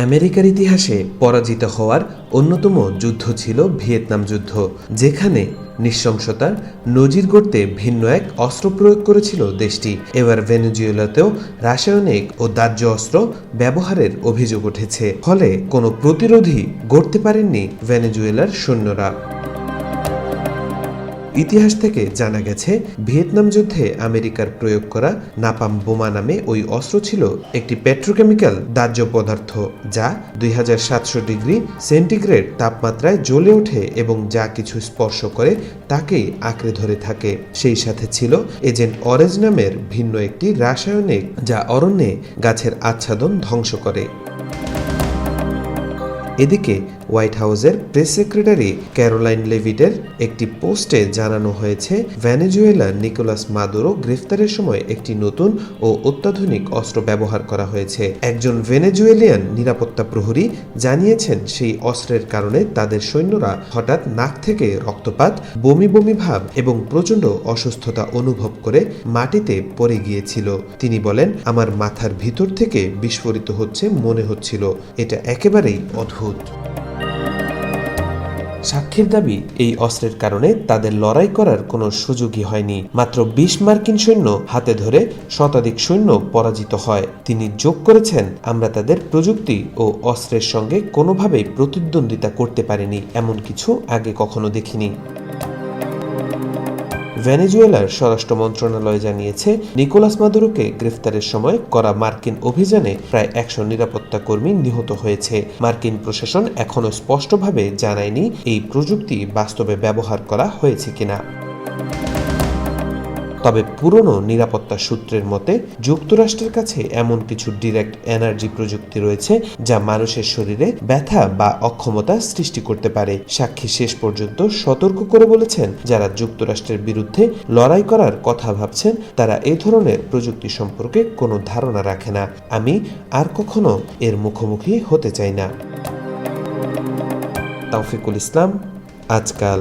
আমেরিকার ইতিহাসে পরাজিত হওয়ার অন্যতম যুদ্ধ ছিল ভিয়েতনাম যুদ্ধ, যেখানে নৃশংসতার নজির গড়তে ভিন্ন এক অস্ত্র প্রয়োগ করেছিল দেশটি। এবার ভেনেজুয়েলাতেও রাসায়নিক ও দাহ্য অস্ত্র ব্যবহারের অভিযোগ উঠেছে, ফলে কোনো প্রতিরোধই গড়তে পারেননি ভেনেজুয়েলার সৈন্যরা। ইতিহাস থেকে জানা গেছে, ভিয়েতনাম যুদ্ধে আমেরিকার প্রয়োগ করা নাপাম বোমা নামে ওই অস্ত্র ছিল একটি পেট্রোকেমিক্যাল দাহ্য পদার্থ, যা 2700 ডিগ্রি সেন্টিগ্রেড তাপমাত্রায় জ্বলে ওঠে এবং যা কিছু স্পর্শ করে তাকেই আঁকড়ে ধরে থাকে। সেই সাথে ছিল এজেন্ট অরেঞ্জ নামের ভিন্ন একটি রাসায়নিক, যা অরণ্যে গাছের আচ্ছাদন ধ্বংস করে। এদিকে হোয়াইট হাউসের প্রেস সেক্রেটারি ক্যারোলাইন লেভিটের একটি পোস্টে জানানো হয়েছে, ভেনেজুয়েলার নিকোলাস মাদুরো গ্রেফতারের সময় একটি নতুন ও অত্যাধুনিক অস্ত্র ব্যবহার করা হয়েছে। একজন ভেনেজুয়েলিয়ান নিরাপত্তা প্রহরী জানিয়েছেন, সেই অস্ত্রের কারণে তাদের সৈন্যরা হঠাৎ নাক থেকে রক্তপাত, বমি বমি ভাব এবং প্রচণ্ড অসুস্থতা অনুভব করে মাটিতে পড়ে গিয়েছিল। তিনি বলেন, আমার মাথার ভিতর থেকে বিস্ফোরিত হচ্ছে মনে হচ্ছিল। এটা একেবারেই অদ্ভুত। সাক্ষীর দাবি, এই অস্ত্রের কারণে তাদের লড়াই করার কোনো সুযোগই হয়নি। মাত্র 20 মার্কিন সৈন্য হাতে ধরে শতাধিক সৈন্য পরাজিত হয়। তিনি যোগ করেছেন, আমরা তাদের প্রযুক্তি ও অস্ত্রের সঙ্গে কোনোভাবেই প্রতিদ্বন্দ্বিতা করতে পারিনি, এমন কিছু আগে কখনো দেখিনি। ভেনেজুয়েলার স্বরাষ্ট্র মন্ত্রণালয় জানিয়েছে, নিকোলাস মাদুরোকে গ্রেফতারের সময় করা মার্কিন অভিযানে প্রায় 100 নিরাপত্তা কর্মী নিহত হয়েছে। মার্কিন প্রশাসন এখনও স্পষ্টভাবে জানায়নি এই প্রযুক্তি বাস্তবে ব্যবহার করা হয়েছে কিনা। তবে পুরনো নিরাপত্তা সূত্রের মতে, যুক্তরাষ্ট্রের কাছে এমন কিছু ডিরেক্ট এনার্জি প্রযুক্তি রয়েছে যা মানুষের শরীরে ব্যথা বা অক্ষমতা সৃষ্টি করতে পারে। সাক্ষী শেষ পর্যন্ত সতর্ক করে বলেছেন, যারা যুক্তরাষ্ট্রের বিরুদ্ধে লড়াই করার কথা ভাবছেন তারা এই ধরনের প্রযুক্তি সম্পর্কে কোনো ধারণা রাখে না। আমি আর কখনো এর মুখোমুখি হতে চাই না। তাওফিকুল ইসলাম, আজকাল।